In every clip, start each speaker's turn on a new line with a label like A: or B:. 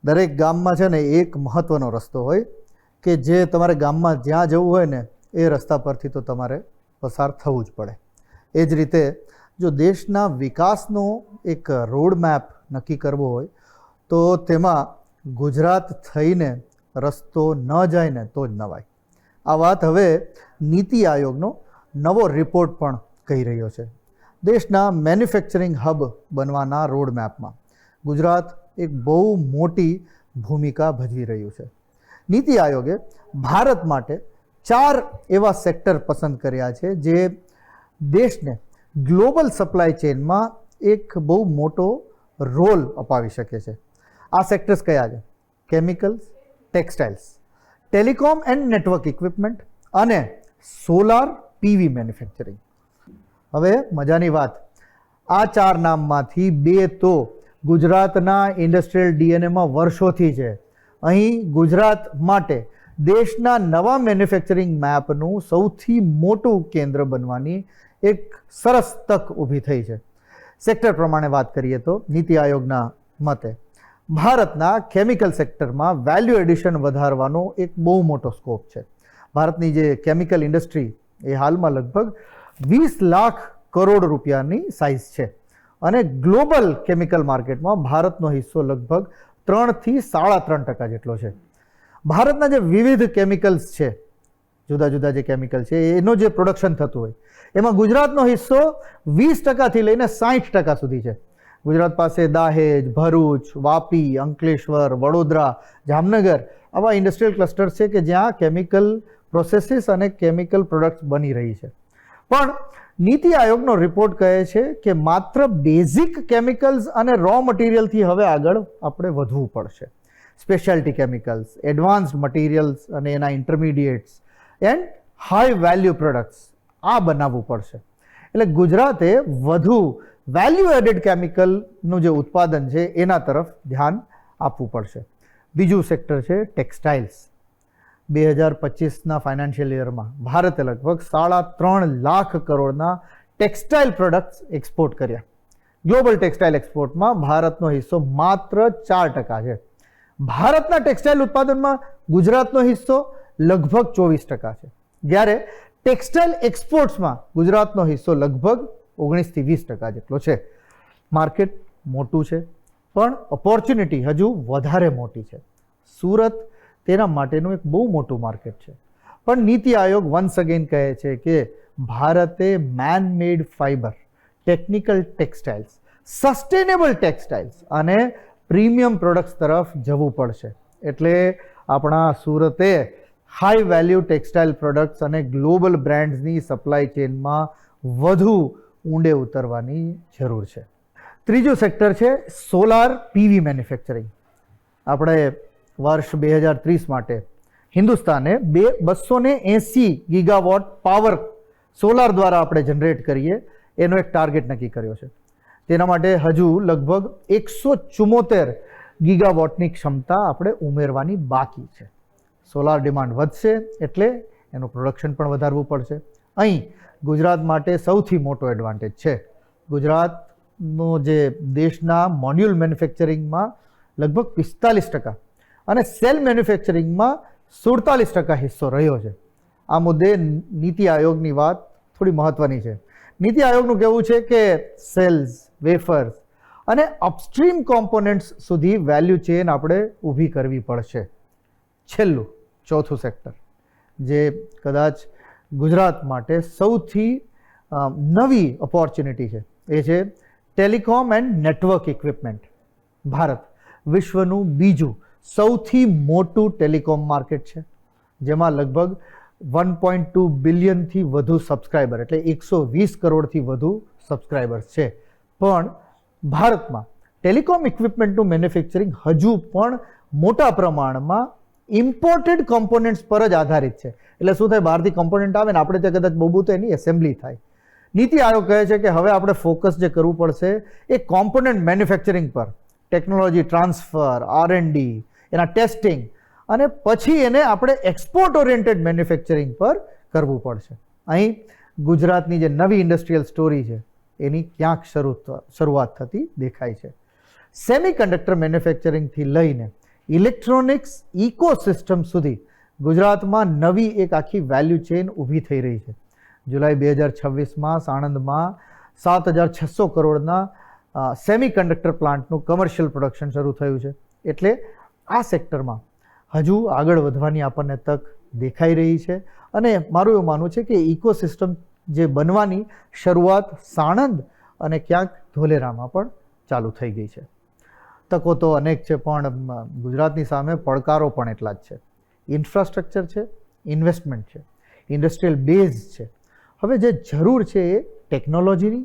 A: દરેક ગામમાં છે ને એક મહત્ત્વનો રસ્તો હોય કે જે તમારે ગામમાં જ્યાં જવું હોય ને એ રસ્તા પરથી તો તમારે પસાર થવું જ પડે. એ જ રીતે જો દેશના વિકાસનો એક રોડ મેપ નક્કી કરવો હોય તો તેમાં ગુજરાત થઈને રસ્તો ન જાય ને તો જ નવાય. આ વાત હવે નીતિ આયોગનો નવો રિપોર્ટ પણ કહી રહ્યો છે. દેશના મેન્યુફેક્ચરિંગ હબ બનવાના રોડ મેપમાં ગુજરાત એક બહુ મોટી ભૂમિકા ભજવી રહ્યું છે. નીતિ આયોગે ભારત માટે 4 એવા સેક્ટર પસંદ કર્યા છે જે દેશને ગ્લોબલ સપ્લાય ચેઇનમાં એક બહુ મોટો રોલ અપાવી શકે છે. આ સેક્ટર્સ કયા છે? Chemicals, textiles, telecom and network equipment અને સોલાર પીવી મેન્યુફેક્ચરિંગ. હવે મજાની વાત, આ 4 નામમાંથી 2 તો ગુજરાતના ઇન્ડસ્ટ્રીયલ ડીએનએમાં વર્ષોથી છે. અહીં ગુજરાત માટે દેશના નવા મેન્યુફેક્ચરિંગ મેપનું સૌથી મોટું કેન્દ્ર બનવાની એક સરસ તક ઊભી થઈ છે. સેક્ટર પ્રમાણે વાત કરીએ તો નીતિ આયોગના મતે ભારતના કેમિકલ સેક્ટરમાં વેલ્યુ એડિશન વધારવાનો એક બહુ મોટો સ્કોપ છે. ભારતની જે કેમિકલ ઇન્ડસ્ટ્રી એ હાલમાં લગભગ 20 લાખ કરોડ રૂપિયાની સાઇઝ છે અને ગ્લોબલ કેમિકલ માર્કેટમાં ભારતનો હિસ્સો લગભગ 3 થી 3.5% જેટલો છે. ભારતના જે વિવિધ કેમિકલ્સ છે, જુદા જુદા જે કેમિકલ છે એનો જે પ્રોડક્શન થતું હોય એમાં ગુજરાતનો હિસ્સો 20% થી લઈને 60% સુધી છે. ગુજરાત પાસે દાહેજ, ભરૂચ, વાપી, અંકલેશ્વર, વડોદરા, જામનગર આવા ઇન્ડસ્ટ્રીયલ ક્લસ્ટર્સ છે કે જ્યાં કેમિકલ પ્રોસેસીસ અને કેમિકલ પ્રોડક્ટ્સ બની રહી છે. પણ નીતિ આયોગનો રિપોર્ટ કહે છે કે માત્ર બેઝિક કેમિકલ્સ અને રો મટીરિયલથી હવે આગળ આપણે વધવું પડશે. સ્પેશિયાલિટી કેમિકલ્સ, એડવાન્સ્ડ મટીરિયલ્સ અને એના intermediates and high value products આ બનાવવું પડશે. એટલે ગુજરાતે વધુ વેલ્યુ એડેડ કેમિકલનું જે ઉત્પાદન છે એના તરફ ધ્યાન આપવું પડશે. બીજું સેક્ટર છે ટેક્સટાઇલ્સ. 2025ના ફાઇનાન્શિયલ યરમાં ભારતે લગભગ 3.5 લાખ કરોડના ટેક્સટાઇલ પ્રોડક્ટ્સ એક્સપોર્ટ કર્યા. ગ્લોબલ ટેક્સટાઇલ એક્સપોર્ટમાં ભારતનો હિસ્સો માત્ર 4% છે. ભારતના ટેક્સટાઇલ ઉત્પાદનમાં ગુજરાતનો હિસ્સો લગભગ 24% છે, જ્યારે ટેક્સટાઇલ એક્સપોર્ટ્સમાં ગુજરાતનો હિસ્સો લગભગ 19 થી 20% જેટલો છે. માર્કેટ મોટું છે પણ ઓપોર્ચ્યુનિટી હજુ વધારે મોટી છે. સુરત તેના માટેનું એક બહુ મોટું માર્કેટ છે. પણ નીતિ આયોગ વન્સ અગેન કહે છે કે ભારતે મેન મેડ fibre, technical textiles, sustainable textiles અને પ્રીમિયમ પ્રોડક્ટ્સ તરફ જવું પડશે. એટલે આપણા સુરતે હાઈ વેલ્યુ ટેક્સટાઇલ પ્રોડક્ટ્સ અને ગ્લોબલ બ્રાન્ડ્સની સપ્લાય ચેઇનમાં વધુ ઊંડે ઉતરવાની જરૂર છે. ત્રીજું સેક્ટર છે સોલાર પીવી મેન્યુફેક્ચરિંગ. આપણે વર્ષ 2030 માટે હિન્દુસ્તાને 280 ગીગાવોટ પાવર સોલાર દ્વારા આપણે જનરેટ કરીએ એનો એક ટાર્ગેટ નક્કી કર્યો છે. તેના માટે હજુ લગભગ 174 ગીગાવોટની ક્ષમતા આપણે ઉમેરવાની બાકી છે. સોલાર ડિમાન્ડ વધશે એટલે એનું પ્રોડક્શન પણ વધારવું પડશે. અહીં ગુજરાત માટે સૌથી મોટો એડવાન્ટેજ છે. ગુજરાતનો જે દેશના મોડ્યુલ મેન્યુફેક્ચરિંગમાં લગભગ 45% અને સેલ મેન્યુફેક્ચરિંગમાં 47% હિસ્સો રહ્યો છે. આ મુદ્દે નીતિ આયોગની વાત થોડી મહત્વની છે. નીતિ આયોગનું કહેવું છે કે સેલ્સ, વેફર્સ અને અપસ્ટ્રીમ કોમ્પોનન્ટ્સ સુધી વેલ્યુ ચેઇન આપણે ઊભી કરવી પડશે. છેલ્લું ચોથું સેક્ટર જે કદાચ ગુજરાત માટે સૌથી નવી ઓપોર્ચ્યુનિટી છે એ છે telecom and network equipment. Bharat વિશ્વનું બીજું સૌથી મોટું ટેલિકોમ માર્કેટ છે, જેમાં લગભગ 1.2 બિલિયનથી વધુ સબસ્ક્રાઈબર એટલે 120 કરોડથી વધુ સબસ્ક્રાઈબર્સ છે. પણ ભારતમાં ટેલિકોમ ઇક્વિપમેન્ટનું મેન્યુફેક્ચરિંગ હજુ પણ મોટા પ્રમાણમાં ઇમ્પોર્ટેડ કોમ્પોનન્ટ્સ પર જ આધારિત છે. એટલે શું થાય, બહારથી કોમ્પોનન્ટ આવે ને આપણે ત્યાં કદાચ બહુ તો એની એસેમ્બલી થાય. નીતિ આયોગ કહે છે કે હવે આપણે ફોકસ જે કરવું પડશે એ કોમ્પોનન્ટ મેન્યુફેક્ચરિંગ પર, ટેકનોલોજી ટ્રાન્સફર, R&D, એના ટેસ્ટિંગ અને પછી એને આપણે એક્સપોર્ટ ઓરિએન્ટેડ મેન્યુફેક્ચરિંગ પર કરવું પડશે. અહીં ગુજરાતની જે નવી ઇન્ડસ્ટ્રીયલ સ્ટોરી છે એની ક્યાંક શરૂઆત થતી દેખાય છે. સેમિકન્ડક્ટર મેન્યુફેક્ચરિંગથી લઈને ઇલેક્ટ્રોનિક્સ ઇકોસિસ્ટમ સુધી ગુજરાતમાં નવી એક આખી વેલ્યુ ચેઇન ઊભી થઈ રહી છે. જુલાઈ 2026માં સાણંદમાં 7,600 કરોડના સેમિકન્ડક્ટર પ્લાન્ટનું કમર્શિયલ પ્રોડક્શન શરૂ થયું છે. એટલે આ સેક્ટરમાં હજુ આગળ વધવાની આપણને તક દેખાઈ રહી છે. અને મારું એવું માનવું છે કે ઇકોસિસ્ટમ જે બનવાની શરૂઆત સાણંદ અને ક્યાંક ધોલેરામાં પણ ચાલુ થઈ ગઈ છે. તકો તો અનેક છે, પણ ગુજરાતની સામે પડકારો પણ એટલા જ છે. ઇન્ફ્રાસ્ટ્રક્ચર છે, ઇન્વેસ્ટમેન્ટ છે, ઇન્ડસ્ટ્રીયલ બેઝ છે. હવે જે જરૂર છે એ ટેકનોલોજીની,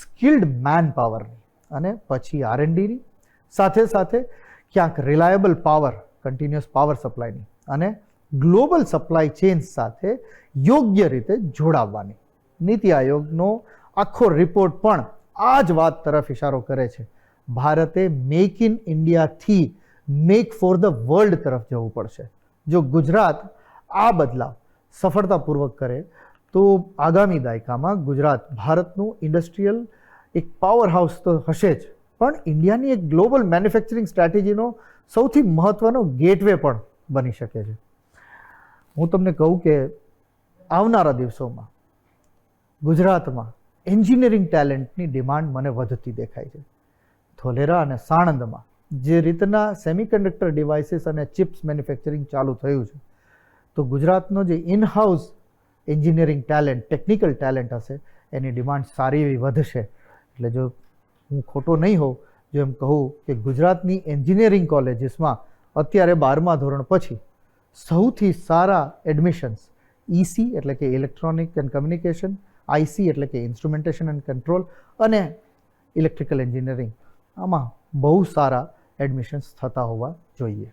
A: સ્કિલ્ડ મેન પાવરની અને પછી R&Dની, સાથે સાથે ક્યાંક રિલાયબલ પાવર, કન્ટિન્યુઅસ પાવર સપ્લાયની અને ગ્લોબલ સપ્લાય ચેઇન્સ સાથે યોગ્ય રીતે જોડાવવાની. નીતિ આયોગનો આખો રિપોર્ટ પણ આ જ વાત તરફ ઇશારો કરે છે. ભારતે મેક ઇન ઇન્ડિયાથી મેક ફોર ધ વર્લ્ડ તરફ જવું પડશે. જો ગુજરાત આ બદલાવ સફળતાપૂર્વક કરે તો આગામી દાયકામાં ગુજરાત ભારતનું ઇન્ડસ્ટ્રીયલ એક પાવર હાઉસ તો હશે જ, પણ ઇન્ડિયાની એક ગ્લોબલ મેન્યુફેક્ચરિંગ સ્ટ્રેટેજીનો સૌથી મહત્ત્વનો ગેટવે પણ બની શકે છે. હું તમને કહું કે આવનારા દિવસોમાં ગુજરાતમાં એન્જિનિયરિંગ ટેલેન્ટની ડિમાન્ડ મને વધતી દેખાય છે. ધોલેરા અને સાણંદમાં જે રીતના સેમિકન્ડક્ટર ડિવાઇસીસ અને ચિપ્સ મેન્યુફેક્ચરિંગ ચાલુ થયું છે, તો ગુજરાતનો જે in house engineering talent, technical talent હશે, એની ડિમાન્ડ સારી એવી વધશે. એટલે જો હું ખોટો નહીં હોઉં જો એમ કહું કે ગુજરાતની એન્જિનિયરિંગ કોલેજીસમાં અત્યારે 12મા ધોરણ પછી સૌથી સારા એડમિશન્સ EC એટલે કે ઇલેક્ટ્રોનિક એન્ડ કમ્યુનિકેશન, IC એટલે કે ઇન્સ્ટ્રુમેન્ટેશન એન્ડ કંટ્રોલ અને ઇલેક્ટ્રિકલ એન્જિનિયરિંગ, આમાં બહુ સારા એડમિશન્સ થતા હોવા જોઈએ.